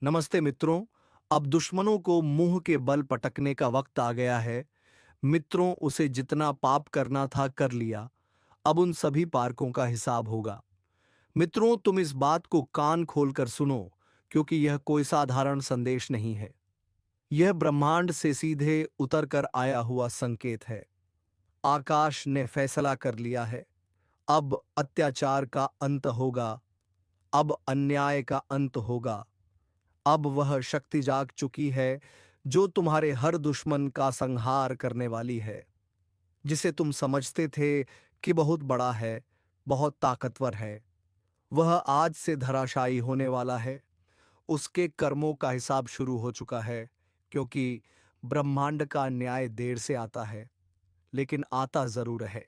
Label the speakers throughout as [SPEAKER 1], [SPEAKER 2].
[SPEAKER 1] नमस्ते मित्रों। अब दुश्मनों को मुंह के बल पटकने का वक्त आ गया है। मित्रों, उसे जितना पाप करना था कर लिया। अब उन सभी पार्कों का हिसाब होगा। मित्रों, तुम इस बात को कान खोलकर सुनो, क्योंकि यह कोई साधारण संदेश नहीं है। यह ब्रह्मांड से सीधे उतर कर आया हुआ संकेत है। आकाश ने फैसला कर लिया है। अब अत्याचार का अंत होगा। अब अन्याय का अंत होगा। अब वह शक्ति जाग चुकी है जो तुम्हारे हर दुश्मन का संहार करने वाली है। जिसे तुम समझते थे कि बहुत बड़ा है, बहुत ताकतवर है, वह आज से धराशायी होने वाला है। उसके कर्मों का हिसाब शुरू हो चुका है, क्योंकि ब्रह्मांड का न्याय देर से आता है, लेकिन आता जरूर है।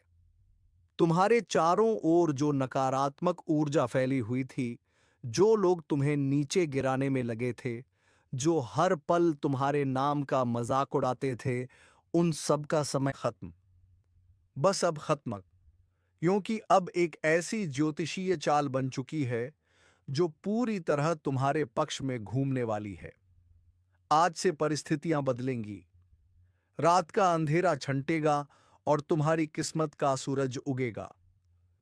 [SPEAKER 1] तुम्हारे चारों ओर जो नकारात्मक ऊर्जा फैली हुई थी, जो लोग तुम्हें नीचे गिराने में लगे थे, जो हर पल तुम्हारे नाम का मजाक उड़ाते थे, उन सब का समय खत्म। बस अब खत्म। क्योंकि अब एक ऐसी ज्योतिषीय चाल बन चुकी है जो पूरी तरह तुम्हारे पक्ष में घूमने वाली है। आज से परिस्थितियां बदलेंगी। रात का अंधेरा छंटेगा और तुम्हारी किस्मत का सूरज उगेगा।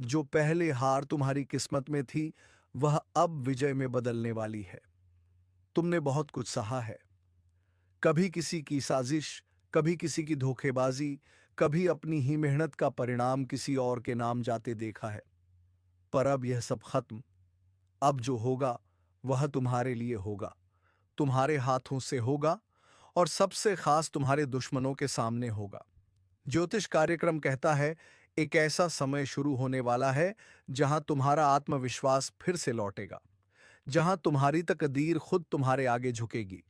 [SPEAKER 1] जो पहले हार तुम्हारी किस्मत में थी, वह अब विजय में बदलने वाली है। तुमने बहुत कुछ सहा है। कभी किसी की साजिश, कभी किसी की धोखेबाजी, कभी अपनी ही मेहनत का परिणाम किसी और के नाम जाते देखा है। पर अब यह सब खत्म। अब जो होगा वह तुम्हारे लिए होगा, तुम्हारे हाथों से होगा, और सबसे खास तुम्हारे दुश्मनों के सामने होगा। ज्योतिष कार्यक्रम कहता है, एक ऐसा समय शुरू होने वाला है जहां तुम्हारा आत्मविश्वास फिर से लौटेगा, जहां तुम्हारी तकदीर खुद तुम्हारे आगे झुकेगी।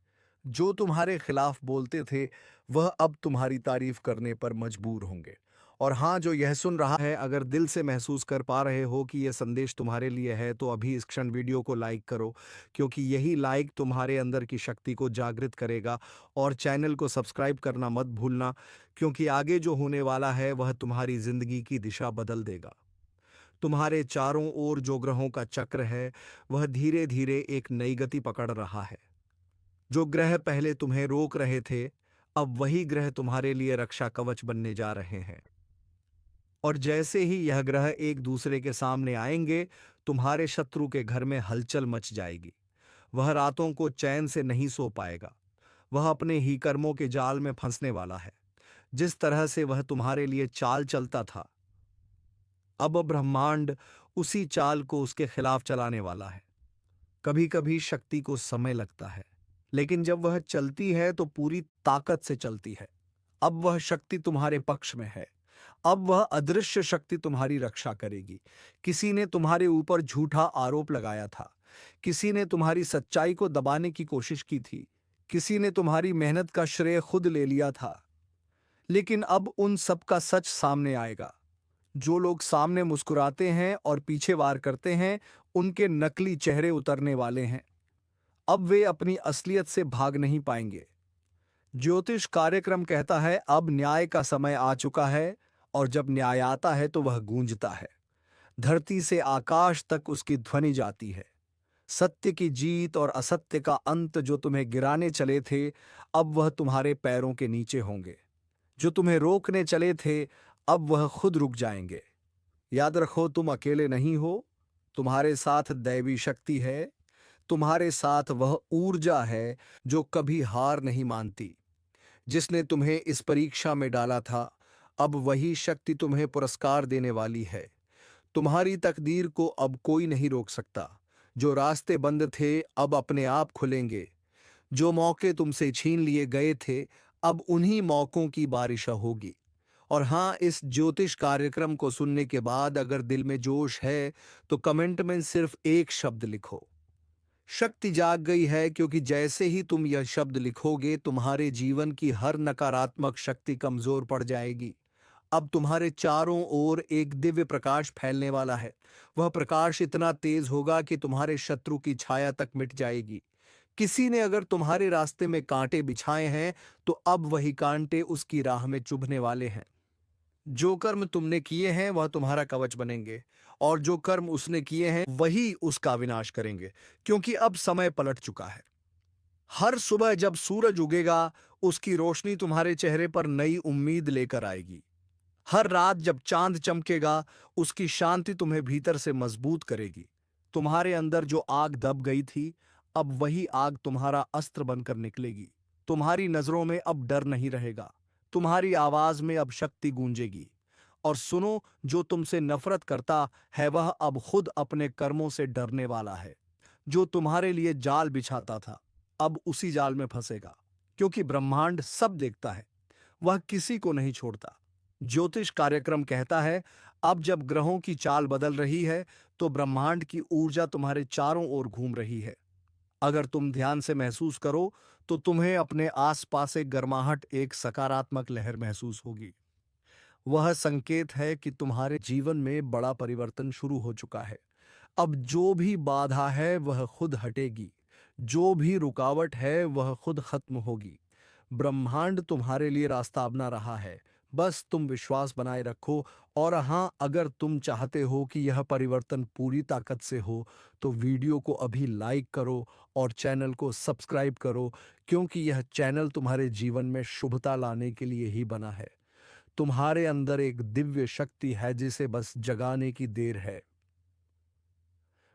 [SPEAKER 1] जो तुम्हारे खिलाफ बोलते थे, वह अब तुम्हारी तारीफ करने पर मजबूर होंगे। और हाँ, जो यह सुन रहा है, अगर दिल से महसूस कर पा रहे हो कि यह संदेश तुम्हारे लिए है, तो अभी इस क्षण वीडियो को लाइक करो, क्योंकि यही लाइक तुम्हारे अंदर की शक्ति को जागृत करेगा। और चैनल को सब्सक्राइब करना मत भूलना, क्योंकि आगे जो होने वाला है वह तुम्हारी जिंदगी की दिशा बदल देगा। तुम्हारे चारों ओर जो ग्रहों का चक्र है, वह धीरे धीरे एक नई गति पकड़ रहा है। जो ग्रह पहले तुम्हें रोक रहे थे, अब वही ग्रह तुम्हारे लिए रक्षा कवच बनने जा रहे हैं। और जैसे ही यह ग्रह एक दूसरे के सामने आएंगे, तुम्हारे शत्रु के घर में हलचल मच जाएगी। वह रातों को चैन से नहीं सो पाएगा। वह अपने ही कर्मों के जाल में फंसने वाला है। जिस तरह से वह तुम्हारे लिए चाल चलता था, अब ब्रह्मांड उसी चाल को उसके खिलाफ चलाने वाला है। कभी कभी शक्ति को समय लगता है, लेकिन जब वह चलती है तो पूरी ताकत से चलती है। अब वह शक्ति तुम्हारे पक्ष में है। अब वह अदृश्य शक्ति तुम्हारी रक्षा करेगी। किसी ने तुम्हारे ऊपर झूठा आरोप लगाया था। किसी ने तुम्हारी सच्चाई को दबाने की कोशिश की थी। किसी ने तुम्हारी मेहनत का श्रेय खुद ले लिया था। लेकिन अब उन सब का सच सामने आएगा। जो लोग सामने मुस्कुराते हैं और पीछे वार करते हैं, उनके नकली चेहरे उतरने वाले हैं। अब वे अपनी असलियत से भाग नहीं पाएंगे। ज्योतिष कार्यक्रम कहता है, अब न्याय का समय आ चुका है, और जब न्याय आता है तो वह गूंजता है। धरती से आकाश तक उसकी ध्वनि जाती है। सत्य की जीत और असत्य का अंत जो तुम्हें गिराने चले थे, अब वह तुम्हारे पैरों के नीचे होंगे। जो तुम्हें रोकने चले थे, अब वह खुद रुक जाएंगे। याद रखो, तुम अकेले नहीं हो। तुम्हारे साथ दैवी शक्ति है। तुम्हारे साथ वह ऊर्जा है जो कभी हार नहीं मानती। जिसने तुम्हें इस परीक्षा में डाला था, अब वही शक्ति तुम्हें पुरस्कार देने वाली है। तुम्हारी तकदीर को अब कोई नहीं रोक सकता। जो रास्ते बंद थे, अब अपने आप खुलेंगे। जो मौके तुमसे छीन लिए गए थे, अब उन्हीं मौकों की बारिश होगी। और हाँ, इस ज्योतिष कार्यक्रम को सुनने के बाद अगर दिल में जोश है, तो कमेंट में सिर्फ एक शब्द लिखो, शक्ति जाग गई है। क्योंकि जैसे ही तुम यह शब्द लिखोगे, तुम्हारे जीवन की हर नकारात्मक शक्ति कमजोर पड़ जाएगी। अब तुम्हारे चारों ओर एक दिव्य प्रकाश फैलने वाला है। वह प्रकाश इतना तेज होगा कि तुम्हारे शत्रु की छाया तक मिट जाएगी। किसी ने अगर तुम्हारे रास्ते में कांटे बिछाए हैं, तो अब वही कांटे उसकी राह में चुभने वाले हैं। जो कर्म तुमने किए हैं वह तुम्हारा कवच बनेंगे, और जो कर्म उसने किए हैं वही उसका विनाश करेंगे। क्योंकि अब समय पलट चुका है। हर सुबह जब सूरज उगेगा, उसकी रोशनी तुम्हारे चेहरे पर नई उम्मीद लेकर आएगी। हर रात जब चांद चमकेगा, उसकी शांति तुम्हें भीतर से मजबूत करेगी। तुम्हारे अंदर जो आग दब गई थी, अब वही आग तुम्हारा अस्त्र बनकर निकलेगी। तुम्हारी नजरों में अब डर नहीं रहेगा, तुम्हारी आवाज में अब शक्ति गूंजेगी। और सुनो, जो तुमसे नफरत करता है वह अब खुद अपने कर्मों से डरने वाला है। जो तुम्हारे लिए जाल बिछाता था, अब उसी जाल में फंसेगा, क्योंकि ब्रह्मांड सब देखता है, वह किसी को नहीं छोड़ता। ज्योतिष कार्यक्रम कहता है, अब जब ग्रहों की चाल बदल रही है, तो ब्रह्मांड की ऊर्जा तुम्हारे चारों ओर घूम रही है। अगर तुम ध्यान से महसूस करो, तो तुम्हें अपने आसपास एक गर्माहट, एक सकारात्मक लहर महसूस होगी। वह संकेत है कि तुम्हारे जीवन में बड़ा परिवर्तन शुरू हो चुका है। अब जो भी बाधा है वह खुद हटेगी, जो भी रुकावट है वह खुद खत्म होगी। ब्रह्मांड तुम्हारे लिए रास्ता अपना रहा है, बस तुम विश्वास बनाए रखो। और हाँ, अगर तुम चाहते हो कि यह परिवर्तन पूरी ताकत से हो, तो वीडियो को अभी लाइक करो और चैनल को सब्सक्राइब करो, क्योंकि यह चैनल तुम्हारे जीवन में शुभता लाने के लिए ही बना है। तुम्हारे अंदर एक दिव्य शक्ति है जिसे बस जगाने की देर है।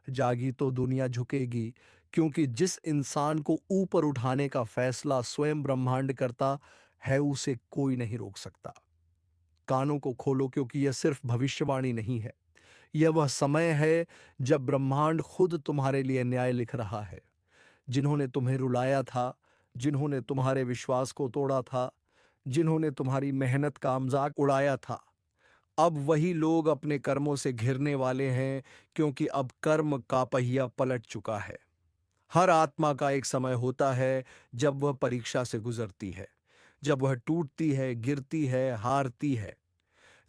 [SPEAKER 1] जागी तो दुनिया झुकेगी, क्योंकि जिस इंसान को ऊपर उठाने का फैसला स्वयं ब्रह्मांड करता है, उसे कोई नहीं रोक सकता। कानों को खोलो, क्योंकि यह सिर्फ भविष्यवाणी नहीं है, यह वह समय है जब ब्रह्मांड खुद तुम्हारे लिए न्याय लिख रहा है। जिन्होंने तुम्हें रुलाया था, जिन्होंने तुम्हारे विश्वास को तोड़ा था, जिन्होंने तुम्हारी मेहनत का मजाक उड़ाया था, अब वही लोग अपने कर्मों से घिरने वाले हैं, क्योंकि अब कर्म का पहिया पलट चुका है। हर आत्मा का एक समय होता है जब वह परीक्षा से गुजरती है, जब वह टूटती है, गिरती है, हारती है।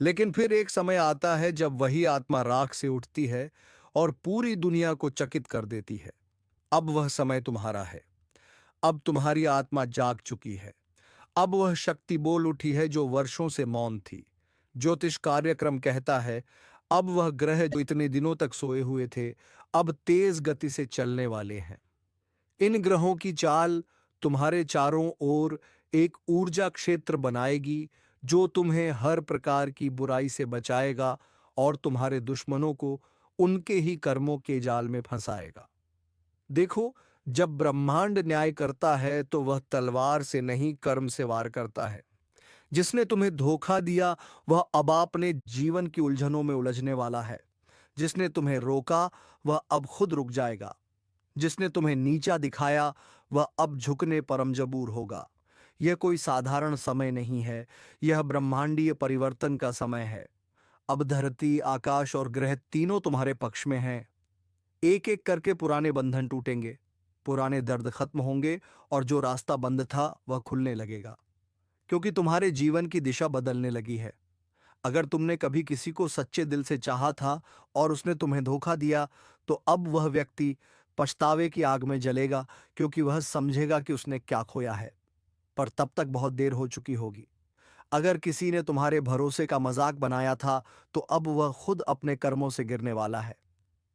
[SPEAKER 1] लेकिन फिर एक समय आता है जब वही आत्मा राख से उठती है और पूरी दुनिया को चकित कर देती है। अब वह समय तुम्हारा है। अब तुम्हारी आत्मा जाग चुकी है। अब वह शक्ति बोल उठी है जो वर्षों से मौन थी। ज्योतिष कार्यक्रम कहता है, अब वह ग्रह जो इतने दिनों तक सोए हुए थे, अब तेज गति से चलने वाले हैं। इन ग्रहों की चाल तुम्हारे चारों ओर एक ऊर्जा क्षेत्र बनाएगी, जो तुम्हें हर प्रकार की बुराई से बचाएगा और तुम्हारे दुश्मनों को उनके ही कर्मों के जाल में फंसाएगा। देखो, जब ब्रह्मांड न्याय करता है तो वह तलवार से नहीं, कर्म से वार करता है। जिसने तुम्हें धोखा दिया, वह अब अपने जीवन की उलझनों में उलझने वाला है। जिसने तुम्हें रोका, वह अब खुद रुक जाएगा। जिसने तुम्हें नीचा दिखाया, वह अब झुकने पर मजबूर होगा। यह कोई साधारण समय नहीं है, यह ब्रह्मांडीय परिवर्तन का समय है। अब धरती, आकाश और ग्रह तीनों तुम्हारे पक्ष में हैं। एक एक करके पुराने बंधन टूटेंगे, पुराने दर्द खत्म होंगे, और जो रास्ता बंद था वह खुलने लगेगा, क्योंकि तुम्हारे जीवन की दिशा बदलने लगी है। अगर तुमने कभी किसी को सच्चे दिल से चाहा था और उसने तुम्हें धोखा दिया, तो अब वह व्यक्ति पछतावे की आग में जलेगा, क्योंकि वह समझेगा कि उसने क्या खोया है। पर तब तक बहुत देर हो चुकी होगी। अगर किसी ने तुम्हारे भरोसे का मजाक बनाया था, तो अब वह खुद अपने कर्मों से गिरने वाला है।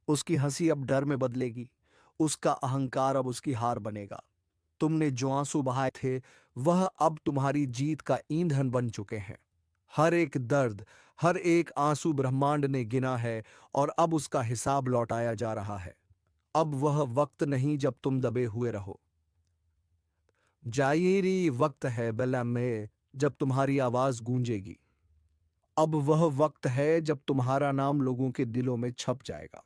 [SPEAKER 1] उसकी हंसी अब डर में बदलेगी, उसका अहंकार अब उसकी हार बनेगा। तुमने जो आंसू बहाए थे, वह अब तुम्हारी जीत का ईंधन बन चुके हैं। हर एक दर्द, हर एक आंसू ब्रह्मांड ने गिना है, और अब उसका हिसाब लौटाया जा रहा है। अब वह वक्त नहीं जब तुम दबे हुए रहो। जायरी वक्त है बेला में, जब तुम्हारी आवाज गूंजेगी। अब वह वक्त है जब तुम्हारा नाम लोगों के दिलों में छप जाएगा।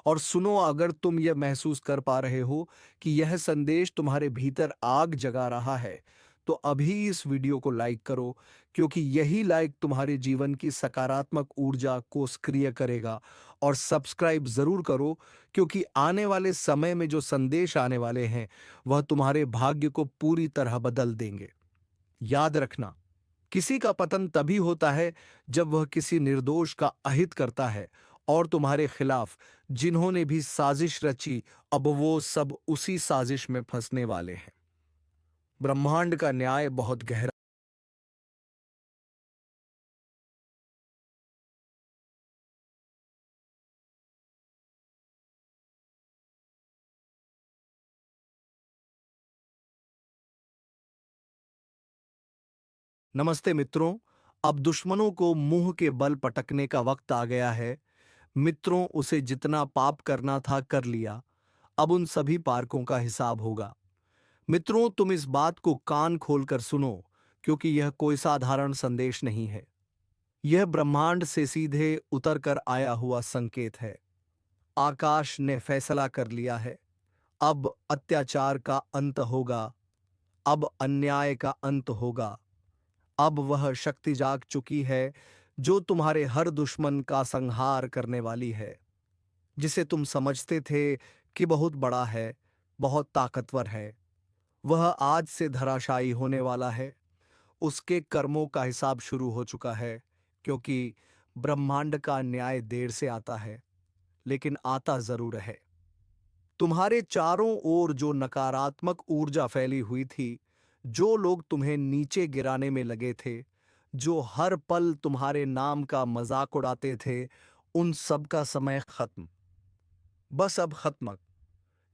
[SPEAKER 1] और सुनो, अगर तुम यह महसूस कर पा रहे हो कि यह संदेश तुम्हारे भीतर आग जगा रहा है, तो अभी इस वीडियो को लाइक करो, क्योंकि यही लाइक तुम्हारे जीवन की सकारात्मक ऊर्जा को सक्रिय करेगा। और सब्सक्राइब जरूर करो, क्योंकि आने वाले समय में जो संदेश आने वाले हैं, वह तुम्हारे भाग्य को पूरी तरह बदल देंगे। याद रखना, किसी का पतन तभी होता है जब वह किसी निर्दोष का अहित करता है, और तुम्हारे खिलाफ जिन्होंने भी साजिश रची, अब वो सब उसी साजिश में फंसने वाले हैं। ब्रह्मांड का न्याय बहुत गहरा नमस्ते मित्रों। अब दुश्मनों को मुंह के बल पटकने का वक्त आ गया है। मित्रों, उसे जितना पाप करना था कर लिया। अब उन सभी पारकों का हिसाब होगा। मित्रों, तुम इस बात को कान खोलकर सुनो, क्योंकि यह कोई साधारण संदेश नहीं है। यह ब्रह्मांड से सीधे उतर कर आया हुआ संकेत है। आकाश ने फैसला कर लिया है। अब अत्याचार का अंत होगा। अब अन्याय का अंत होगा। अब वह शक्ति जाग चुकी है जो तुम्हारे हर दुश्मन का संहार करने वाली है। जिसे तुम समझते थे कि बहुत बड़ा है, बहुत ताकतवर है, वह आज से धराशायी होने वाला है। उसके कर्मों का हिसाब शुरू हो चुका है, क्योंकि ब्रह्मांड का न्याय देर से आता है, लेकिन आता जरूर है। तुम्हारे चारों ओर जो नकारात्मक ऊर्जा फैली हुई थी, जो लोग तुम्हें नीचे गिराने में लगे थे, जो हर पल तुम्हारे नाम का मजाक उड़ाते थे, उन सब का समय खत्म। बस अब खत्म,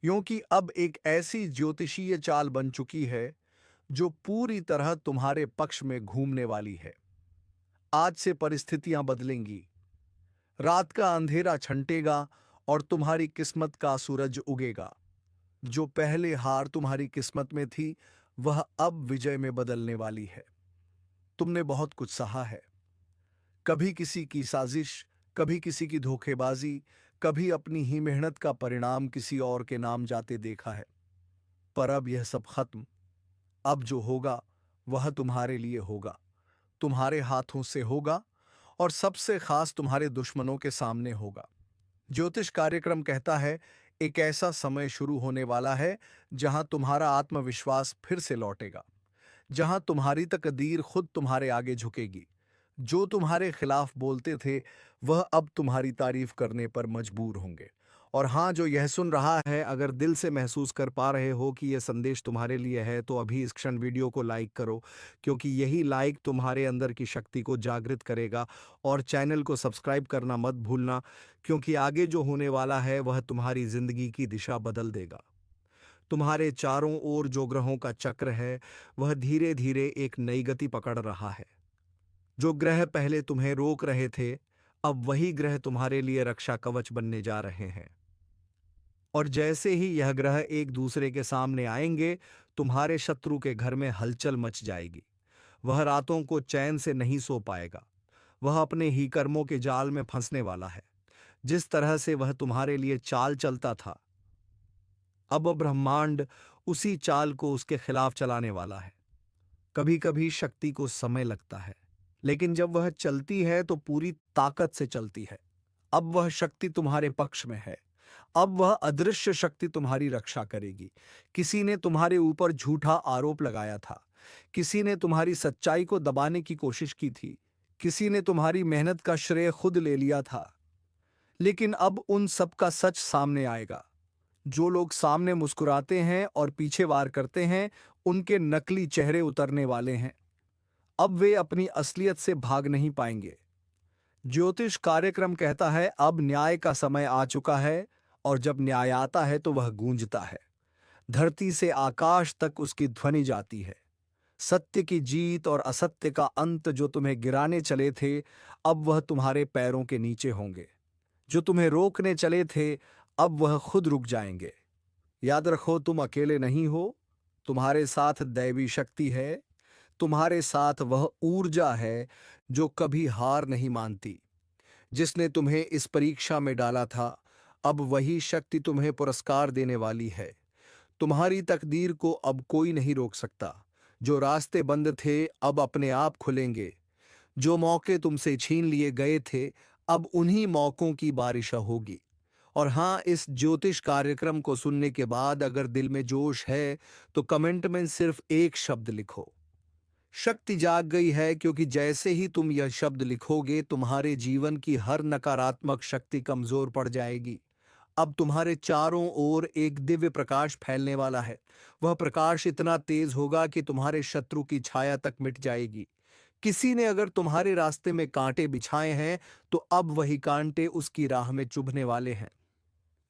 [SPEAKER 1] क्योंकि अब एक ऐसी ज्योतिषीय चाल बन चुकी है जो पूरी तरह तुम्हारे पक्ष में घूमने वाली है। आज से परिस्थितियां बदलेंगी। रात का अंधेरा छंटेगा और तुम्हारी किस्मत का सूरज उगेगा। जो पहले हार तुम्हारी किस्मत में थी, वह अब विजय में बदलने वाली है। तुमने बहुत कुछ सहा है। कभी किसी की साजिश, कभी किसी की धोखेबाजी, कभी अपनी ही मेहनत का परिणाम किसी और के नाम जाते देखा है। पर अब यह सब खत्म। अब जो होगा वह तुम्हारे लिए होगा, तुम्हारे हाथों से होगा, और सबसे खास तुम्हारे दुश्मनों के सामने होगा। ज्योतिष कार्यक्रम कहता है, एक ऐसा समय शुरू होने वाला है जहां तुम्हारा आत्मविश्वास फिर से लौटेगा, जहां तुम्हारी तकदीर खुद तुम्हारे आगे झुकेगी। जो तुम्हारे खिलाफ बोलते थे, वह अब तुम्हारी तारीफ करने पर मजबूर होंगे। और हाँ, जो यह सुन रहा है, अगर दिल से महसूस कर पा रहे हो कि यह संदेश तुम्हारे लिए है, तो अभी इस क्षण वीडियो को लाइक करो, क्योंकि यही लाइक तुम्हारे अंदर की शक्ति को जागृत करेगा। और चैनल को सब्सक्राइब करना मत भूलना, क्योंकि आगे जो होने वाला है वह तुम्हारी जिंदगी की दिशा बदल देगा। तुम्हारे चारों ओर जो ग्रहों का चक्र है, वह धीरे धीरे एक नई गति पकड़ रहा है। जो ग्रह पहले तुम्हें रोक रहे थे, अब वही ग्रह तुम्हारे लिए रक्षा कवच बनने जा रहे हैं। और जैसे ही यह ग्रह एक दूसरे के सामने आएंगे, तुम्हारे शत्रु के घर में हलचल मच जाएगी। वह रातों को चैन से नहीं सो पाएगा। वह अपने ही कर्मों के जाल में फंसने वाला है। जिस तरह से वह तुम्हारे लिए चाल चलता था, अब ब्रह्मांड उसी चाल को उसके खिलाफ चलाने वाला है। कभी कभी शक्ति को समय लगता है, लेकिन जब वह चलती है तो पूरी ताकत से चलती है। अब वह शक्ति तुम्हारे पक्ष में है। अब वह अदृश्य शक्ति तुम्हारी रक्षा करेगी। किसी ने तुम्हारे ऊपर झूठा आरोप लगाया था। किसी ने तुम्हारी सच्चाई को दबाने की कोशिश की थी। किसी ने तुम्हारी मेहनत का श्रेय खुद ले लिया था। लेकिन अब उन सब का सच सामने आएगा। जो लोग सामने मुस्कुराते हैं और पीछे वार करते हैं, उनके नकली चेहरे उतरने वाले हैं। अब वे अपनी असलियत से भाग नहीं पाएंगे। ज्योतिष कार्यक्रम कहता है, अब न्याय का समय आ चुका है, और जब न्याय आता है तो वह गूंजता है। धरती से आकाश तक उसकी ध्वनि जाती है। सत्य की जीत और असत्य का अंत जो तुम्हें गिराने चले थे, अब वह तुम्हारे पैरों के नीचे होंगे। जो तुम्हें रोकने चले थे, अब वह खुद रुक जाएंगे। याद रखो, तुम अकेले नहीं हो। तुम्हारे साथ दैवी शक्ति है। तुम्हारे साथ वह ऊर्जा है जो कभी हार नहीं मानती। जिसने तुम्हें इस परीक्षा में डाला था, अब वही शक्ति तुम्हें पुरस्कार देने वाली है। तुम्हारी तकदीर को अब कोई नहीं रोक सकता। जो रास्ते बंद थे, अब अपने आप खुलेंगे। जो मौके तुमसे छीन लिए गए थे, अब उन्हीं मौकों की बारिश होगी। और हाँ, इस ज्योतिष कार्यक्रम को सुनने के बाद अगर दिल में जोश है, तो कमेंट में सिर्फ एक शब्द लिखो, शक्ति जाग गई है। क्योंकि जैसे ही तुम यह शब्द लिखोगे, तुम्हारे जीवन की हर नकारात्मक शक्ति कमजोर पड़ जाएगी। अब तुम्हारे चारों ओर एक दिव्य प्रकाश फैलने वाला है। वह प्रकाश इतना तेज होगा कि तुम्हारे शत्रु की छाया तक मिट जाएगी। किसी ने अगर तुम्हारे रास्ते में कांटे बिछाए हैं, तो अब वही कांटे उसकी राह में चुभने वाले हैं।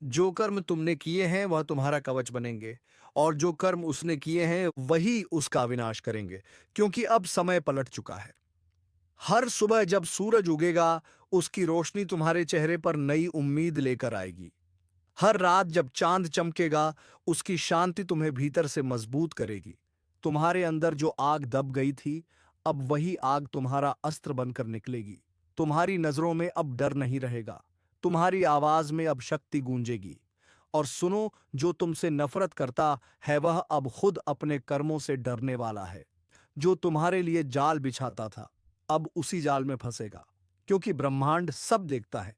[SPEAKER 1] जो कर्म तुमने किए हैं, वह तुम्हारा कवच बनेंगे। और जो कर्म उसने किए हैं वही उसका विनाश करेंगे, क्योंकि अब समय पलट चुका है। हर सुबह जब सूरज उगेगा, उसकी रोशनी तुम्हारे चेहरे पर नई उम्मीद लेकर आएगी। हर रात जब चांद चमकेगा, उसकी शांति तुम्हें भीतर से मजबूत करेगी। तुम्हारे अंदर जो आग दब गई थी, अब वही आग तुम्हारा अस्त्र बनकर निकलेगी। तुम्हारी नजरों में अब डर नहीं रहेगा, तुम्हारी आवाज में अब शक्ति गूंजेगी। और सुनो, जो तुमसे नफरत करता है वह अब खुद अपने कर्मों से डरने वाला है। जो तुम्हारे लिए जाल बिछाता था, अब उसी जाल में फंसेगा, क्योंकि ब्रह्मांड सब देखता है,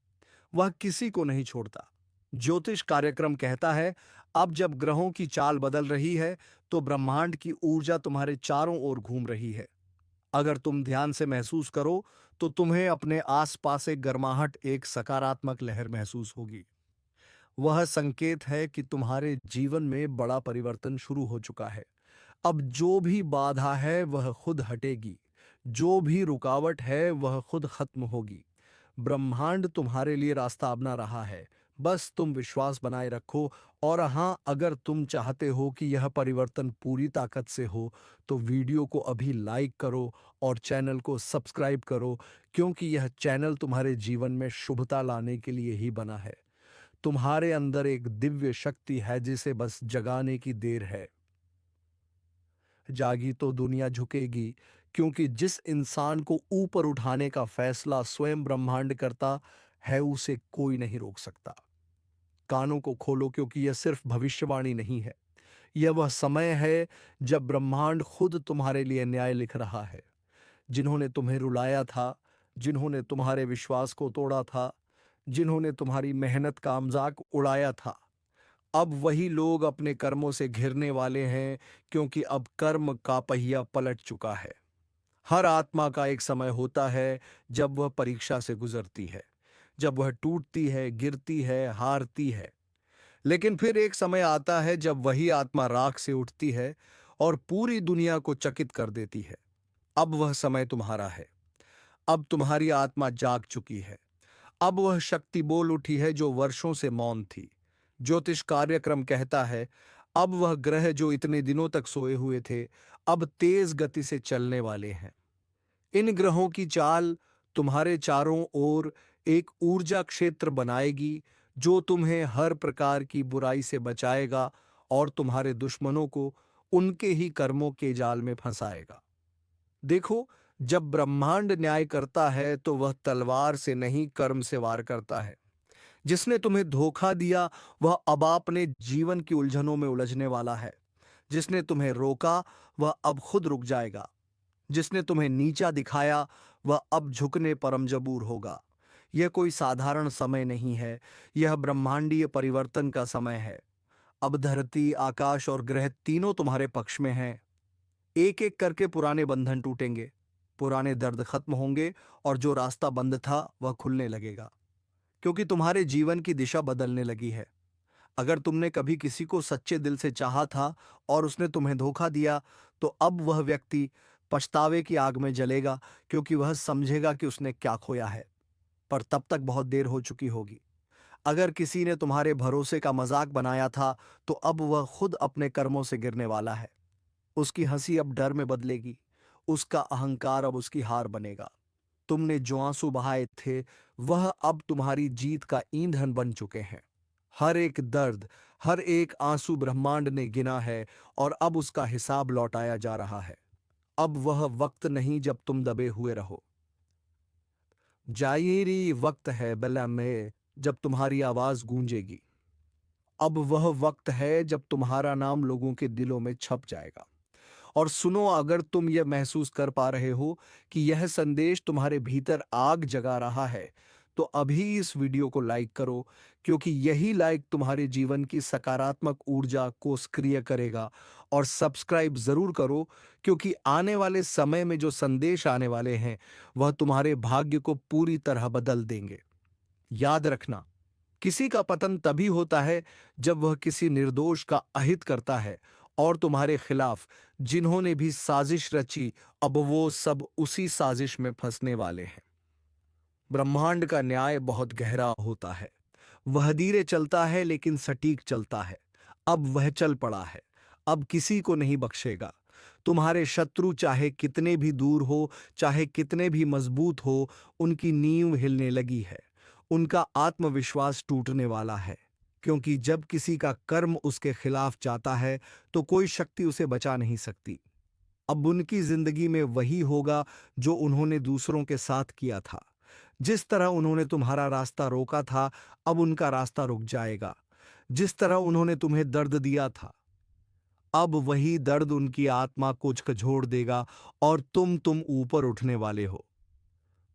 [SPEAKER 1] वह किसी को नहीं छोड़ता। ज्योतिष कार्यक्रम कहता है, अब जब ग्रहों की चाल बदल रही है, तो ब्रह्मांड की ऊर्जा तुम्हारे चारों ओर घूम रही है। अगर तुम ध्यान से महसूस करो, तो तुम्हें अपने आसपास एक गर्माहट, एक सकारात्मक लहर महसूस होगी। वह संकेत है कि तुम्हारे जीवन में बड़ा परिवर्तन शुरू हो चुका है। अब जो भी बाधा है वह खुद हटेगी, जो भी रुकावट है वह खुद खत्म होगी। ब्रह्मांड तुम्हारे लिए रास्ता अपना रहा है, बस तुम विश्वास बनाए रखो। और हाँ, अगर तुम चाहते हो कि यह परिवर्तन पूरी ताकत से हो, तो वीडियो को अभी लाइक करो और चैनल को सब्सक्राइब करो, क्योंकि यह चैनल तुम्हारे जीवन में शुभता लाने के लिए ही बना है। तुम्हारे अंदर एक दिव्य शक्ति है जिसे बस जगाने की देर है। जागी तो दुनिया झुकेगी, क्योंकि जिस इंसान को ऊपर उठाने का फैसला स्वयं ब्रह्मांड करता है, उसे कोई नहीं रोक सकता। कानों को खोलो, क्योंकि यह सिर्फ भविष्यवाणी नहीं है, यह वह समय है जब ब्रह्मांड खुद तुम्हारे लिए न्याय लिख रहा है। जिन्होंने तुम्हें रुलाया था, जिन्होंने तुम्हारे विश्वास को तोड़ा था, जिन्होंने तुम्हारी मेहनत का मजाक उड़ाया था, अब वही लोग अपने कर्मों से घिरने वाले हैं, क्योंकि अब कर्म का पहिया पलट चुका है। हर आत्मा का एक समय होता है जब वह परीक्षा से गुजरती है, जब वह टूटती है, गिरती है, हारती है। लेकिन फिर एक समय आता है जब वही आत्मा राख से उठती है और पूरी दुनिया को चकित कर देती है। अब वह समय तुम्हारा है। अब तुम्हारी आत्मा जाग चुकी है। अब वह शक्ति बोल उठी है जो वर्षों से मौन थी। ज्योतिष कार्यक्रम कहता है, अब वह ग्रह जो इतने दिनों तक सोए हुए थे, अब तेज गति से चलने वाले हैं। इन ग्रहों की चाल तुम्हारे चारों ओर एक ऊर्जा क्षेत्र बनाएगी, जो तुम्हें हर प्रकार की बुराई से बचाएगा और तुम्हारे दुश्मनों को उनके ही कर्मों के जाल में फंसाएगा। देखो, जब ब्रह्मांड न्याय करता है तो वह तलवार से नहीं, कर्म से वार करता है। जिसने तुम्हें धोखा दिया, वह अब अपने जीवन की उलझनों में उलझने वाला है। जिसने तुम्हें रोका, वह अब खुद रुक जाएगा। जिसने तुम्हें नीचा दिखाया, वह अब झुकने पर मजबूर होगा। यह कोई साधारण समय नहीं है, यह ब्रह्मांडीय परिवर्तन का समय है। अब धरती, आकाश और ग्रह तीनों तुम्हारे पक्ष में हैं। एक एक करके पुराने बंधन टूटेंगे, पुराने दर्द खत्म होंगे और जो रास्ता बंद था वह खुलने लगेगा, क्योंकि तुम्हारे जीवन की दिशा बदलने लगी है। अगर तुमने कभी किसी को सच्चे दिल से चाहा था और उसने तुम्हें धोखा दिया, तो अब वह व्यक्ति पछतावे की आग में जलेगा, क्योंकि वह समझेगा कि उसने क्या खोया है, पर तब तक बहुत देर हो चुकी होगी। अगर किसी ने तुम्हारे भरोसे का मजाक बनाया था, तो अब वह खुद अपने कर्मों से गिरने वाला है। उसकी हंसी अब डर में बदलेगी, उसका अहंकार अब उसकी हार बनेगा। तुमने जो आंसू बहाए थे, वह अब तुम्हारी जीत का ईंधन बन चुके हैं। हर एक दर्द, हर एक आंसू ब्रह्मांड ने गिना है और अब उसका हिसाब लौटाया जा रहा है। अब वह वक्त नहीं जब तुम दबे हुए रहो। जायरी वक्त है बला में, जब तुम्हारी आवाज गूंजेगी। अब वह वक्त है जब तुम्हारा नाम लोगों के दिलों में छप जाएगा। और सुनो, अगर तुम यह महसूस कर पा रहे हो कि यह संदेश तुम्हारे भीतर आग जगा रहा है, तो अभी इस वीडियो को लाइक करो, क्योंकि यही लाइक तुम्हारे जीवन की सकारात्मक ऊर्जा को सक्रिय करेगा। और सब्सक्राइब जरूर करो, क्योंकि आने वाले समय में जो संदेश आने वाले हैं वह तुम्हारे भाग्य को पूरी तरह बदल देंगे। याद रखना, किसी का पतन तभी होता है जब वह किसी निर्दोष का अहित करता है, और तुम्हारे खिलाफ जिन्होंने भी साजिश रची, अब वो सब उसी साजिश में फंसने वाले हैं। ब्रह्मांड का न्याय बहुत गहरा होता है। वह धीरे चलता है लेकिन सटीक चलता है। अब वह चल पड़ा है। अब किसी को नहीं बख्शेगा। तुम्हारे शत्रु चाहे कितने भी दूर हो, चाहे कितने भी मजबूत हो, उनकी नींव हिलने लगी है। उनका आत्मविश्वास टूटने वाला है, क्योंकि जब किसी का कर्म उसके खिलाफ जाता है तो कोई शक्ति उसे बचा नहीं सकती। अब उनकी जिंदगी में वही होगा जो उन्होंने दूसरों के साथ किया था। जिस तरह उन्होंने तुम्हारा रास्ता रोका था, अब उनका रास्ता रुक जाएगा। जिस तरह उन्होंने तुम्हें दर्द दिया था, अब वही दर्द उनकी आत्मा को झकझोर देगा और तुम ऊपर उठने वाले हो।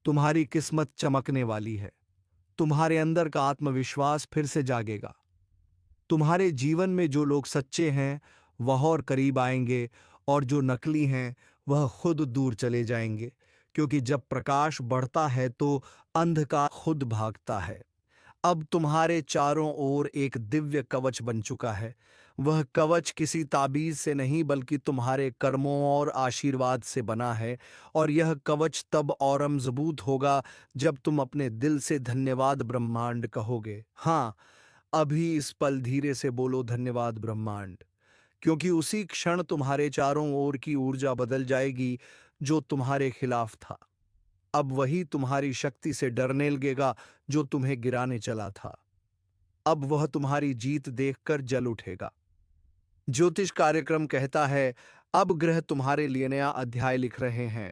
[SPEAKER 1] तुम्हारी किस्मत चमकने वाली है। तुम्हारे अंदर का आत्मविश्वास फिर से जागेगा। तुम्हारे जीवन में जो लोग सच्चे हैं वह और करीब आएंगे, और जो नकली हैं वह खुद दूर चले जाएंगे, क्योंकि जब प्रकाश बढ़ता है तो अंधकार खुद भागता है। अब तुम्हारे चारों ओर एक दिव्य कवच बन चुका है। वह कवच किसी ताबीज से नहीं बल्कि तुम्हारे कर्मों और आशीर्वाद से बना है, और यह कवच तब और मजबूत होगा जब तुम अपने दिल से धन्यवाद ब्रह्मांड कहोगे। हाँ, अभी इस पल धीरे से बोलो धन्यवाद ब्रह्मांड, क्योंकि उसी क्षण तुम्हारे चारों ओर की ऊर्जा बदल जाएगी जो तुम्हारे खिलाफ था। अब वही तुम्हारी शक्ति से डरने लगेगा जो तुम्हें गिराने चला था। अब वह तुम्हारी जीत देखकर जल उठेगा। ज्योतिष कार्यक्रम कहता है, अब ग्रह तुम्हारे लिए नया अध्याय लिख रहे हैं।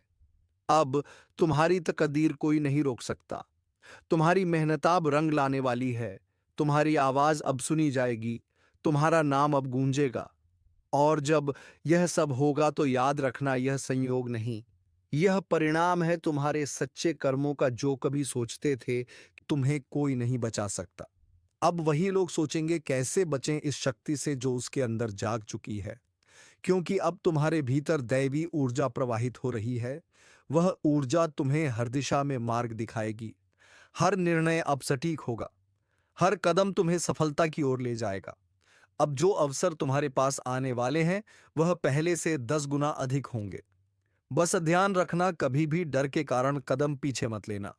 [SPEAKER 1] अब तुम्हारी तकदीर कोई नहीं रोक सकता। तुम्हारी मेहनत अब रंग लाने वाली है। तुम्हारी आवाज अब सुनी जाएगी। तुम्हारा नाम अब गूंजेगा। और जब यह सब होगा तो याद रखना, यह संयोग नहीं, यह परिणाम है तुम्हारे सच्चे कर्मों का। जो कभी सोचते थे कि तुम्हें कोई नहीं बचा सकता, अब वही लोग सोचेंगे कैसे बचें इस शक्ति से जो उसके अंदर जाग चुकी है। क्योंकि अब तुम्हारे भीतर दैवी ऊर्जा प्रवाहित हो रही है। वह ऊर्जा तुम्हें हर दिशा में मार्ग दिखाएगी। हर निर्णय अब सटीक होगा। हर कदम तुम्हें सफलता की ओर ले जाएगा। अब जो अवसर तुम्हारे पास आने वाले हैं वह पहले से 10 गुना अधिक होंगे। बस ध्यान रखना, कभी भी डर के कारण कदम पीछे मत लेना,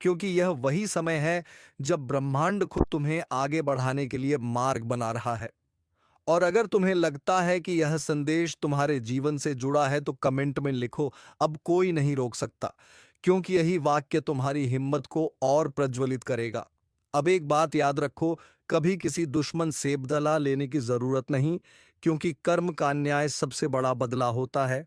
[SPEAKER 1] क्योंकि यह वही समय है जब ब्रह्मांड खुद तुम्हें आगे बढ़ाने के लिए मार्ग बना रहा है। और अगर तुम्हें लगता है कि यह संदेश तुम्हारे जीवन से जुड़ा है तो कमेंट में लिखो, अब कोई नहीं रोक सकता, क्योंकि यही वाक्य तुम्हारी हिम्मत को और प्रज्वलित करेगा। अब एक बात याद रखो, कभी किसी दुश्मन से बदला लेने की जरूरत नहीं, क्योंकि कर्म का न्याय सबसे बड़ा बदला होता है।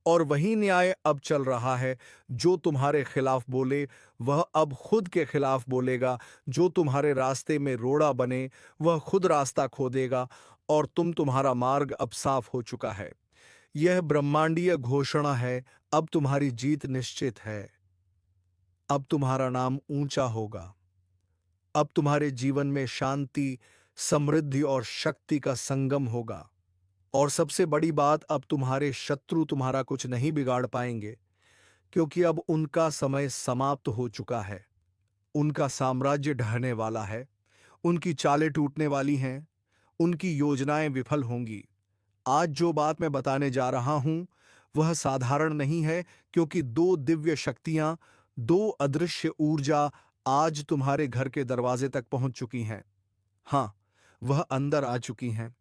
[SPEAKER 1] और वही न्याय अब चल रहा है। जो तुम्हारे खिलाफ बोले वह अब खुद के खिलाफ बोलेगा। जो तुम्हारे रास्ते में रोड़ा बने वह खुद रास्ता खो देगा, और तुम्हारा मार्ग अब साफ हो चुका है। यह ब्रह्मांडीय घोषणा है। अब तुम्हारी जीत निश्चित है। अब तुम्हारा नाम ऊंचा होगा। अब तुम्हारे जीवन में शांति, समृद्धि और शक्ति का संगम होगा। और सबसे बड़ी बात, अब तुम्हारे शत्रु तुम्हारा कुछ नहीं बिगाड़ पाएंगे, क्योंकि अब उनका समय समाप्त हो चुका है। उनका साम्राज्य ढहने वाला है। उनकी चालें टूटने वाली हैं। उनकी योजनाएं विफल होंगी। आज जो बात मैं बताने जा रहा हूं वह साधारण नहीं है, क्योंकि दो दिव्य शक्तियां, दो अदृश्य ऊर्जा आज तुम्हारे घर के दरवाजे तक पहुंच चुकी हैं। हाँ, वह अंदर आ चुकी हैं,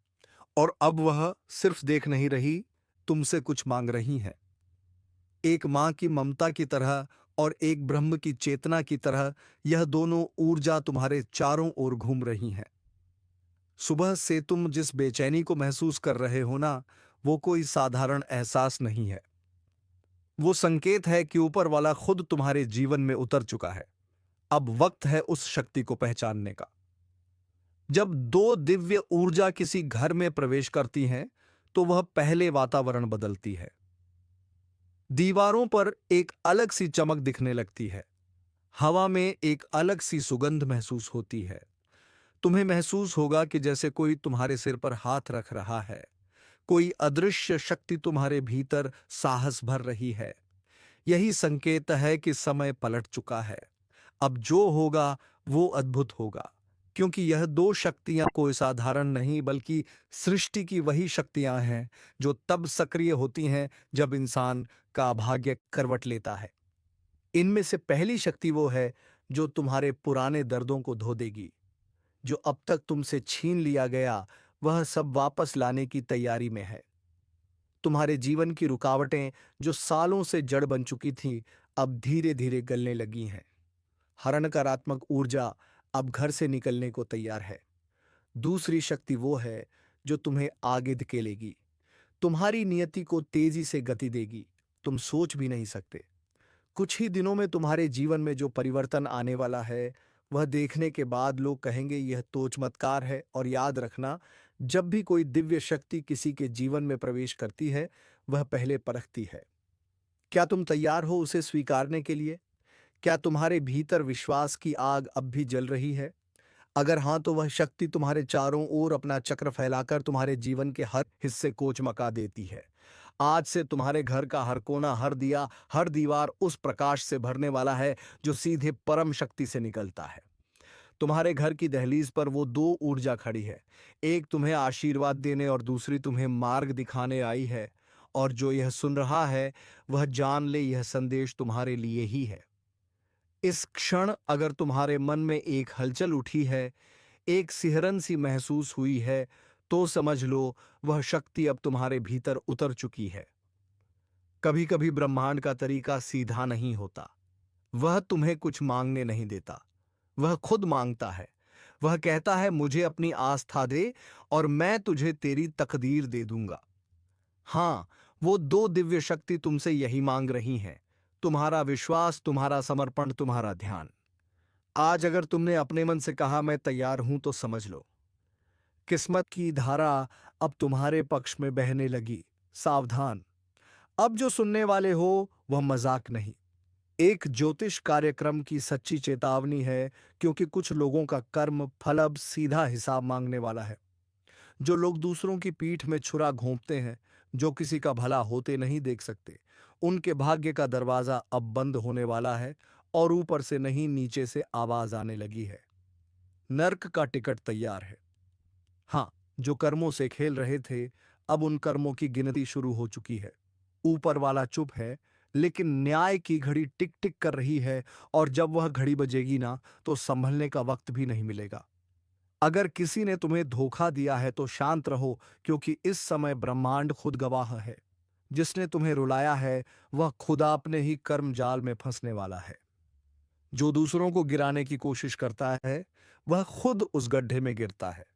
[SPEAKER 1] और अब वह सिर्फ देख नहीं रही, तुमसे कुछ मांग रही है। एक मां की ममता की तरह और एक ब्रह्म की चेतना की तरह यह दोनों ऊर्जा तुम्हारे चारों ओर घूम रही हैं। सुबह से तुम जिस बेचैनी को महसूस कर रहे हो ना, वो कोई साधारण एहसास नहीं है। वो संकेत है कि ऊपर वाला खुद तुम्हारे जीवन में उतर चुका है। अब वक्त है उस शक्ति को पहचानने का। जब दो दिव्य ऊर्जा किसी घर में प्रवेश करती हैं तो वह पहले वातावरण बदलती है। दीवारों पर एक अलग सी चमक दिखने लगती है। हवा में एक अलग सी सुगंध महसूस होती है। तुम्हें महसूस होगा कि जैसे कोई तुम्हारे सिर पर हाथ रख रहा है। कोई अदृश्य शक्ति तुम्हारे भीतर साहस भर रही है। यही संकेत है कि समय पलट चुका है। अब जो होगा वो अद्भुत होगा, क्योंकि यह दो शक्तियां कोई साधारण नहीं बल्कि सृष्टि की वही शक्तियां हैं जो तब सक्रिय होती हैं जब इंसान का भाग्य करवट लेता है। इनमें से पहली शक्ति वो है जो तुम्हारे पुराने दर्दों को धो देगी। जो अब तक तुमसे छीन लिया गया वह सब वापस लाने की तैयारी में है। तुम्हारे जीवन की रुकावटें जो सालों से जड़ बन चुकी थीं, अब धीरे धीरे गलने लगी हैं। हर नकारात्मक ऊर्जा अब घर से निकलने को तैयार है। दूसरी शक्ति वो है जो तुम्हें आगे धकेलेगी, तुम्हारी नियति को तेजी से गति देगी, तुम सोच भी नहीं सकते। कुछ ही दिनों में तुम्हारे जीवन में जो परिवर्तन आने वाला है, वह देखने के बाद लोग कहेंगे यह तो चमत्कार है। और याद रखना, जब भी कोई दिव्य शक्ति किसी के जीवन में प्रवेश करती है, वह पहले परखती है। क्या तुम तैयार हो उसे स्वीकारने के लिए? क्या तुम्हारे भीतर विश्वास की आग अब भी जल रही है? अगर हाँ, तो वह शक्ति तुम्हारे चारों ओर अपना चक्र फैलाकर तुम्हारे जीवन के हर हिस्से को चमका देती है। आज से तुम्हारे घर का हर कोना, हर दिया, हर दीवार उस प्रकाश से भरने वाला है जो सीधे परम शक्ति से निकलता है। तुम्हारे घर की दहलीज पर वो दो ऊर्जा खड़ी है, एक तुम्हें आशीर्वाद देने और दूसरी तुम्हें मार्ग दिखाने आई है। और जो यह सुन रहा है, वह जान ले यह संदेश तुम्हारे लिए ही है। इस क्षण अगर तुम्हारे मन में एक हलचल उठी है, एक सिहरन सी महसूस हुई है, तो समझ लो वह शक्ति अब तुम्हारे भीतर उतर चुकी है। कभी कभी ब्रह्मांड का तरीका सीधा नहीं होता। वह तुम्हें कुछ मांगने नहीं देता, वह खुद मांगता है। वह कहता है मुझे अपनी आस्था दे और मैं तुझे तेरी तकदीर दे दूंगा। हाँ, वो दो दिव्य शक्ति तुमसे यही मांग रही हैं, तुम्हारा विश्वास, तुम्हारा समर्पण, तुम्हारा ध्यान। आज अगर तुमने अपने मन से कहा मैं तैयार हूं, तो समझ लो किस्मत की धारा अब तुम्हारे पक्ष में बहने लगी। सावधान, अब जो सुनने वाले हो वह मजाक नहीं, एक ज्योतिष कार्यक्रम की सच्ची चेतावनी है। क्योंकि कुछ लोगों का कर्म फल अब सीधा हिसाब मांगने वाला है। जो लोग दूसरों की पीठ में छुरा घोंपते हैं, जो किसी का भला होते नहीं देख सकते, उनके भाग्य का दरवाजा अब बंद होने वाला है। और ऊपर से नहीं, नीचे से आवाज आने लगी है, नर्क का टिकट तैयार है। हाँ, जो कर्मों से खेल रहे थे, अब उन कर्मों की गिनती शुरू हो चुकी है। ऊपर वाला चुप है, लेकिन न्याय की घड़ी टिक टिक कर रही है। और जब वह घड़ी बजेगी ना, तो संभलने का वक्त भी नहीं मिलेगा। अगर किसी ने तुम्हें धोखा दिया है तो शांत रहो, क्योंकि इस समय ब्रह्मांड खुद गवाह है। जिसने तुम्हें रुलाया है, वह खुदा अपने ही कर्म जाल में फंसने वाला है। जो दूसरों को गिराने की कोशिश करता है, वह खुद उस गड्ढे में गिरता है।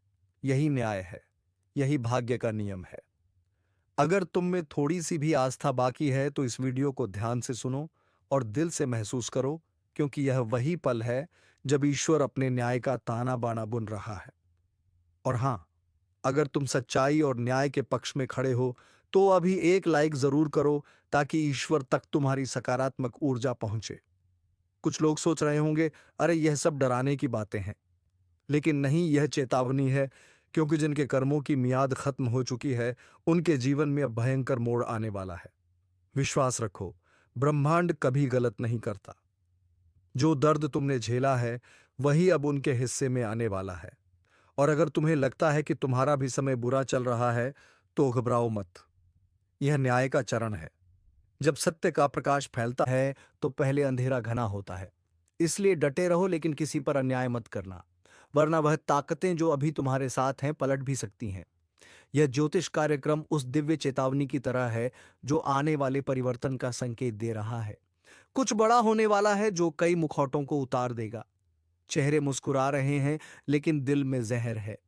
[SPEAKER 1] यही न्याय है, यही भाग्य का नियम है। अगर तुम में थोड़ी सी भी आस्था बाकी है, तो इस वीडियो को ध्यान से सुनो और दिल से महसूस करो, क्योंकि यह वही पल है जब ईश्वर अपने न्याय का ताना बाना बुन रहा है। और हाँ, अगर तुम सच्चाई और न्याय के पक्ष में खड़े हो, तो अभी एक लाइक जरूर करो, ताकि ईश्वर तक तुम्हारी सकारात्मक ऊर्जा पहुंचे। कुछ लोग सोच रहे होंगे, अरे यह सब डराने की बातें हैं। लेकिन नहीं, यह चेतावनी है। क्योंकि जिनके कर्मों की मियाद खत्म हो चुकी है, उनके जीवन में अब भयंकर मोड़ आने वाला है। विश्वास रखो, ब्रह्मांड कभी गलत नहीं करता। जो दर्द तुमने झेला है, वही अब उनके हिस्से में आने वाला है। और अगर तुम्हें लगता है कि तुम्हारा भी समय बुरा चल रहा है, तो घबराओ मत। यह न्याय का चरण है। जब सत्य का प्रकाश फैलता है, तो पहले अंधेरा घना होता है। इसलिए डटे रहो, लेकिन किसी पर अन्याय मत करना, वरना वह ताकतें जो अभी तुम्हारे साथ हैं पलट भी सकती हैं। यह ज्योतिष कार्यक्रम उस दिव्य चेतावनी की तरह है जो आने वाले परिवर्तन का संकेत दे रहा है। कुछ बड़ा होने वाला है जो कई मुखौटों को उतार देगा। चेहरे मुस्कुरा रहे हैं, लेकिन दिल में जहर है।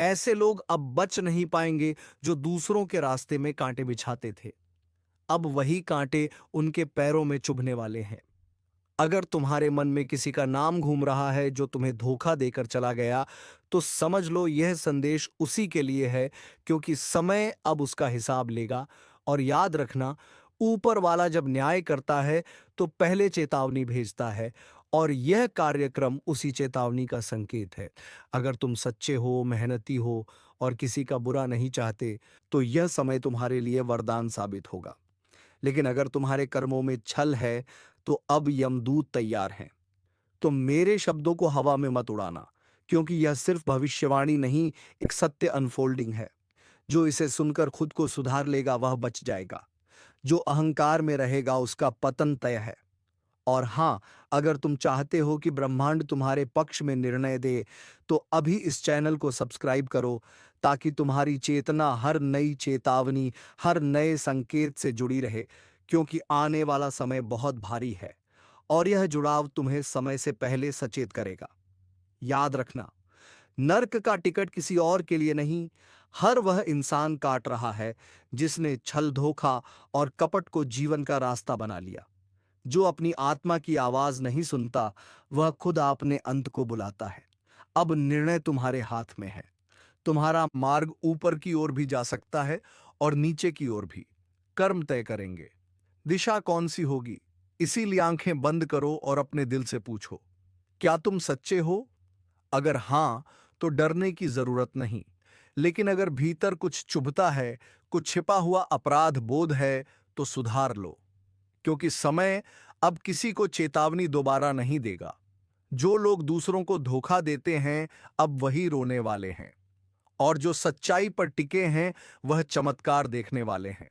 [SPEAKER 1] ऐसे लोग अब बच नहीं पाएंगे जो दूसरों के रास्ते में कांटे बिछाते थे। अब वही कांटे उनके पैरों में चुभने वाले हैं। अगर तुम्हारे मन में किसी का नाम घूम रहा है जो तुम्हें धोखा देकर चला गया, तो समझ लो यह संदेश उसी के लिए है, क्योंकि समय अब उसका हिसाब लेगा। और याद रखना, ऊपर वाला जब न्याय करता है, तो पहले चेतावनी भेजता है। और यह कार्यक्रम उसी चेतावनी का संकेत है। अगर तुम सच्चे हो, मेहनती हो और किसी का बुरा नहीं चाहते, तो यह समय तुम्हारे लिए वरदान साबित होगा। लेकिन अगर तुम्हारे कर्मों में छल है, तो अब यमदूत तैयार हैं। तुम मेरे शब्दों को हवा में मत उड़ाना, क्योंकि यह सिर्फ भविष्यवाणी नहीं, एक सत्य अनफोल्डिंग है। जो इसे सुनकर खुद को सुधार लेगा, वह बच जाएगा। जो अहंकार में रहेगा, उसका पतन तय है। और हाँ, अगर तुम चाहते हो कि ब्रह्मांड तुम्हारे पक्ष में निर्णय दे, तो अभी इस चैनल को सब्सक्राइब करो, ताकि तुम्हारी चेतना हर नई चेतावनी, हर नए संकेत से जुड़ी रहे, क्योंकि आने वाला समय बहुत भारी है और यह जुड़ाव तुम्हें समय से पहले सचेत करेगा। याद रखना, नर्क का टिकट किसी और के लिए नहीं, हर वह इंसान काट रहा है जिसने छल, धोखा और कपट को जीवन का रास्ता बना लिया। जो अपनी आत्मा की आवाज नहीं सुनता, वह खुद अपने अंत को बुलाता है। अब निर्णय तुम्हारे हाथ में है। तुम्हारा मार्ग ऊपर की ओर भी जा सकता है और नीचे की ओर भी। कर्म तय करेंगे, दिशा कौन सी होगी। इसीलिए आंखें बंद करो और अपने दिल से पूछो, क्या तुम सच्चे हो? अगर हां, तो डरने की जरूरत नहीं। लेकिन अगर भीतर कुछ चुभता है, कुछ छिपा हुआ अपराध बोध है, तो सुधार लो, क्योंकि समय अब किसी को चेतावनी दोबारा नहीं देगा। जो लोग दूसरों को धोखा देते हैं, अब वही रोने वाले हैं, और जो सच्चाई पर टिके हैं, वह चमत्कार देखने वाले हैं।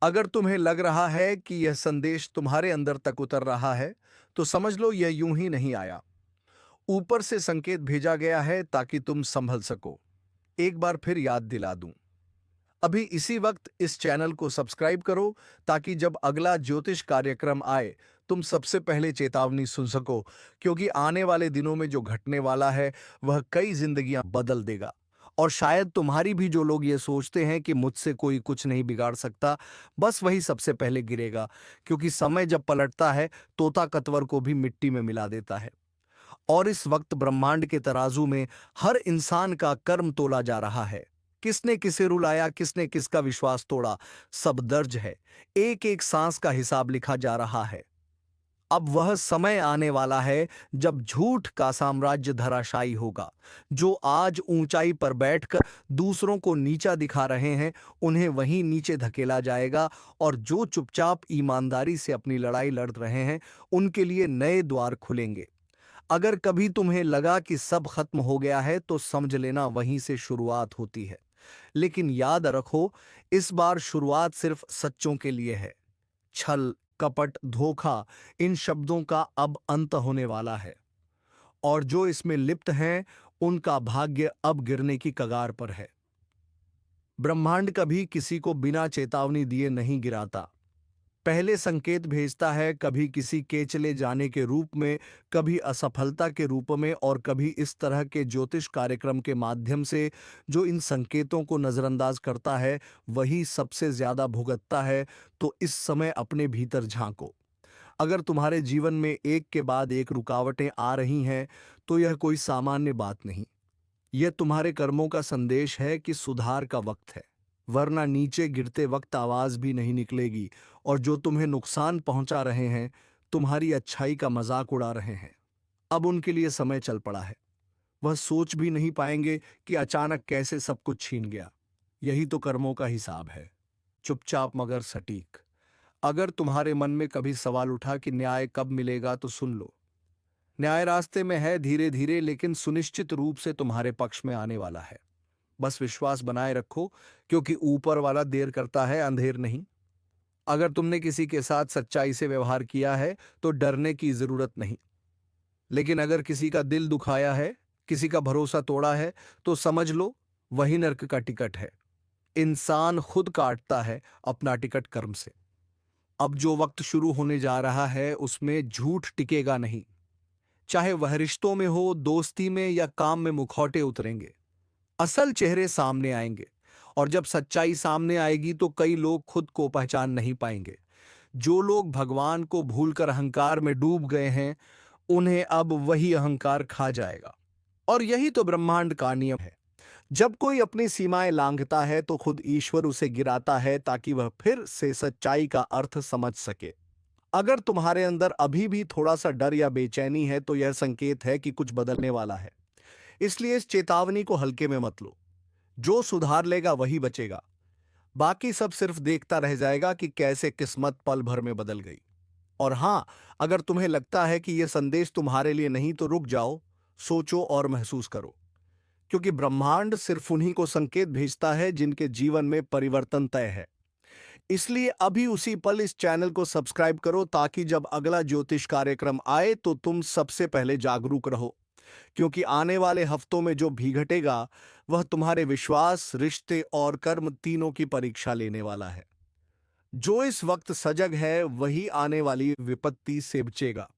[SPEAKER 1] अगर तुम्हें लग रहा है कि यह संदेश तुम्हारे अंदर तक उतर रहा है, तो समझ लो यह यूं ही नहीं आया। ऊपर से संकेत भेजा गया है ताकि तुम संभल सको। एक बार फिर याद दिला दूं, अभी इसी वक्त इस चैनल को सब्सक्राइब करो ताकि जब अगला ज्योतिष कार्यक्रम आए, तुम सबसे पहले चेतावनी सुन सको, क्योंकि आने वाले दिनों में जो घटने वाला है वह कई जिंदगियां बदल देगा। और शायद तुम्हारी भी, जो लोग ये सोचते हैं कि मुझसे कोई कुछ नहीं बिगाड़ सकता, बस वही सबसे पहले गिरेगा, क्योंकि समय जब पलटता है, तोता कतवर को भी मिट्टी में मिला देता है। और इस वक्त ब्रह्मांड के तराजू में हर इंसान का कर्म तोला जा रहा है। किसने किसे रुलाया, किसने किसका विश्वास तोड़ा, सब दर्ज है। एक एक सांस का हिसाब लिखा जा रहा है। अब वह समय आने वाला है जब झूठ का साम्राज्य धराशायी होगा। जो आज ऊंचाई पर बैठकर दूसरों को नीचा दिखा रहे हैं, उन्हें वहीं नीचे धकेला जाएगा, और जो चुपचाप ईमानदारी से अपनी लड़ाई लड़ रहे हैं, उनके लिए नए द्वार खुलेंगे। अगर कभी तुम्हें लगा कि सब खत्म हो गया है, तो समझ लेना वहीं से शुरुआत होती है। लेकिन याद रखो, इस बार शुरुआत सिर्फ सच्चों के लिए है। छल, कपट, धोखा, इन शब्दों का अब अंत होने वाला है, और जो इसमें लिप्त हैं, उनका भाग्य अब गिरने की कगार पर है। ब्रह्मांड कभी किसी को बिना चेतावनी दिए नहीं गिराता। पहले संकेत भेजता है, कभी किसी के चले जाने के रूप में, कभी असफलता के रूप में, और कभी इस तरह के ज्योतिष कार्यक्रम के माध्यम से। जो इन संकेतों को नजरअंदाज करता है, वही सबसे ज्यादा भुगतता है। तो इस समय अपने भीतर झांको। अगर तुम्हारे जीवन में एक के बाद एक रुकावटें आ रही हैं, तो यह कोई सामान्य बात नहीं। यह तुम्हारे कर्मों का संदेश है कि सुधार का वक्त है, वरना नीचे गिरते वक्त आवाज भी नहीं निकलेगी। और जो तुम्हें नुकसान पहुंचा रहे हैं, तुम्हारी अच्छाई का मजाक उड़ा रहे हैं, अब उनके लिए समय चल पड़ा है। वह सोच भी नहीं पाएंगे कि अचानक कैसे सब कुछ छीन गया। यही तो कर्मों का हिसाब है, चुपचाप मगर सटीक। अगर तुम्हारे मन में कभी सवाल उठा कि न्याय कब मिलेगा, तो सुन लो। न्याय रास्ते में है, धीरे धीरे, लेकिन सुनिश्चित रूप से तुम्हारे पक्ष में आने वाला है। बस विश्वास बनाए रखो, क्योंकि ऊपर वाला देर करता है, अंधेर नहीं। अगर तुमने किसी के साथ सच्चाई से व्यवहार किया है, तो डरने की जरूरत नहीं। लेकिन अगर किसी का दिल दुखाया है, किसी का भरोसा तोड़ा है, तो समझ लो वही नर्क का टिकट है। इंसान खुद काटता है अपना टिकट कर्म से। अब जो वक्त शुरू होने जा रहा है, उसमें झूठ टिकेगा नहीं। चाहे वह रिश्तों में हो, दोस्ती में, या काम में, मुखौटे उतरेंगे, असल चेहरे सामने आएंगे। और जब सच्चाई सामने आएगी, तो कई लोग खुद को पहचान नहीं पाएंगे। जो लोग भगवान को भूलकर अहंकार में डूब गए हैं, उन्हें अब वही अहंकार खा जाएगा। और यही तो ब्रह्मांड का नियम है। जब कोई अपनी सीमाएं लांघता है, तो खुद ईश्वर उसे गिराता है, ताकि वह फिर से सच्चाई का अर्थ समझ सके। अगर तुम्हारे अंदर अभी भी थोड़ा सा डर या बेचैनी है, तो यह संकेत है कि कुछ बदलने वाला है। इसलिए इस चेतावनी को हल्के में मत लो। जो सुधार लेगा वही बचेगा, बाकी सब सिर्फ देखता रह जाएगा कि कैसे किस्मत पल भर में बदल गई। और हां, अगर तुम्हें लगता है कि यह संदेश तुम्हारे लिए नहीं, तो रुक जाओ, सोचो और महसूस करो, क्योंकि ब्रह्मांड सिर्फ उन्हीं को संकेत भेजता है जिनके जीवन में परिवर्तन तय है। इसलिए अभी उसी पल इस चैनल को सब्सक्राइब करो, ताकि जब अगला ज्योतिष कार्यक्रम आए, तो तुम सबसे पहले जागरूक रहो। क्योंकि आने वाले हफ्तों में जो भी घटेगा वह तुम्हारे विश्वास, रिश्ते और कर्म तीनों की परीक्षा लेने वाला है। जो इस वक्त सजग है वही आने वाली विपत्ति से बचेगा,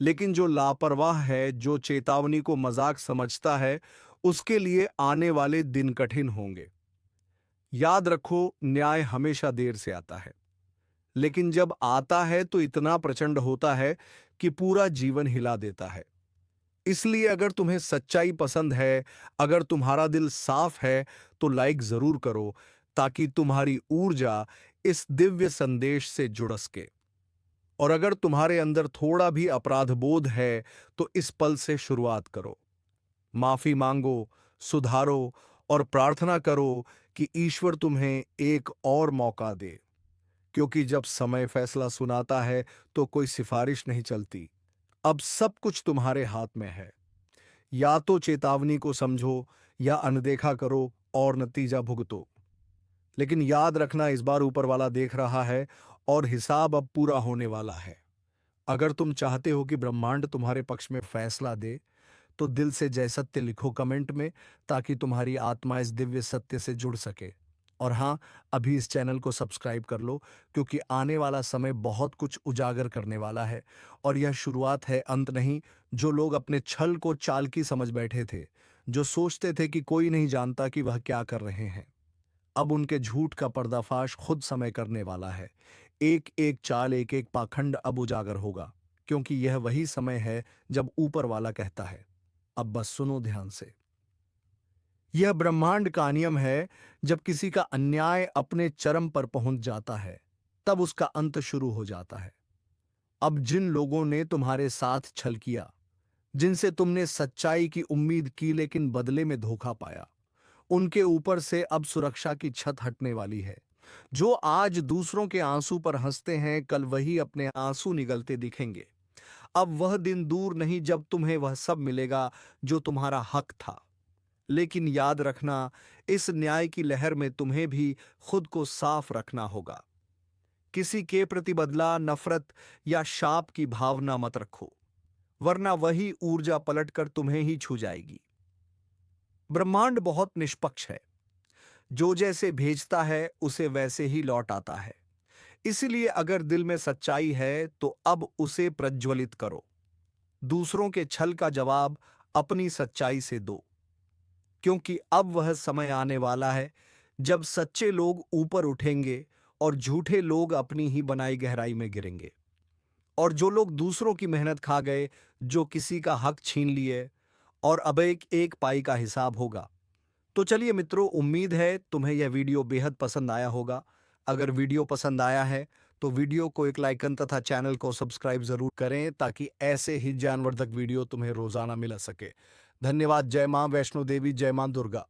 [SPEAKER 1] लेकिन जो लापरवाह है, जो चेतावनी को मजाक समझता है, उसके लिए आने वाले दिन कठिन होंगे। याद रखो, न्याय हमेशा देर से आता है, लेकिन जब आता है तो इतना प्रचंड होता है कि पूरा जीवन हिला देता है। इसलिए अगर तुम्हें सच्चाई पसंद है, अगर तुम्हारा दिल साफ है, तो लाइक जरूर करो, ताकि तुम्हारी ऊर्जा इस दिव्य संदेश से जुड़ सके। और अगर तुम्हारे अंदर थोड़ा भी अपराध बोध है, तो इस पल से शुरुआत करो। माफी मांगो, सुधारो और प्रार्थना करो कि ईश्वर तुम्हें एक और मौका दे। क्योंकि जब समय फैसला सुनाता है तो कोई सिफारिश नहीं चलती। अब सब कुछ तुम्हारे हाथ में है। या तो चेतावनी को समझो या अनदेखा करो और नतीजा भुगतो। लेकिन याद रखना, इस बार ऊपर वाला देख रहा है और हिसाब अब पूरा होने वाला है। अगर तुम चाहते हो कि ब्रह्मांड तुम्हारे पक्ष में फैसला दे, तो दिल से जय सत्य लिखो कमेंट में, ताकि तुम्हारी आत्मा इस दिव्य सत्य से जुड़ सके। और हाँ, अभी इस चैनल को सब्सक्राइब कर लो, क्योंकि आने वाला समय बहुत कुछ उजागर करने वाला है। और यह शुरुआत है, अंत नहीं। जो लोग अपने छल को चालाकी समझ बैठे थे, जो सोचते थे कि कोई नहीं जानता कि वह क्या कर रहे हैं, अब उनके झूठ का पर्दाफाश खुद समय करने वाला है। एक एक चाल, एक एक पाखंड अब उजागर होगा, क्योंकि यह वही समय है जब ऊपर वाला कहता है, अब बस सुनो ध्यान से। यह ब्रह्मांड का नियम है, जब किसी का अन्याय अपने चरम पर पहुंच जाता है, तब उसका अंत शुरू हो जाता है। अब जिन लोगों ने तुम्हारे साथ छल किया, जिनसे तुमने सच्चाई की उम्मीद की लेकिन बदले में धोखा पाया, उनके ऊपर से अब सुरक्षा की छत हटने वाली है। जो आज दूसरों के आंसू पर हंसते हैं, कल वही अपने आंसू निगलते दिखेंगे। अब वह दिन दूर नहीं जब तुम्हें वह सब मिलेगा जो तुम्हारा हक था। लेकिन याद रखना, इस न्याय की लहर में तुम्हें भी खुद को साफ रखना होगा। किसी के प्रति बदला, नफरत या शाप की भावना मत रखो, वरना वही ऊर्जा पलटकर तुम्हें ही छू जाएगी। ब्रह्मांड बहुत निष्पक्ष है। जो जैसे भेजता है उसे वैसे ही लौट आता है। इसलिए अगर दिल में सच्चाई है तो अब उसे प्रज्वलित करो। दूसरों के छल का जवाब अपनी सच्चाई से दो, क्योंकि अब वह समय आने वाला है जब सच्चे लोग ऊपर उठेंगे और झूठे लोग अपनी ही बनाई गहराई में गिरेंगे। और जो लोग दूसरों की मेहनत खा गए, जो किसी का हक छीन लिए, और अब एक एक पाई का हिसाब होगा। तो चलिए मित्रों, उम्मीद है तुम्हें यह वीडियो बेहद पसंद आया होगा। अगर वीडियो पसंद आया है तो वीडियो को एक लाइकन तथा चैनल को सब्सक्राइब जरूर करें, ताकि ऐसे ही ज्ञानवर्धक वीडियो तुम्हें रोजाना मिल सके। धन्यवाद। जय मां वैष्णो देवी, जय मां दुर्गा।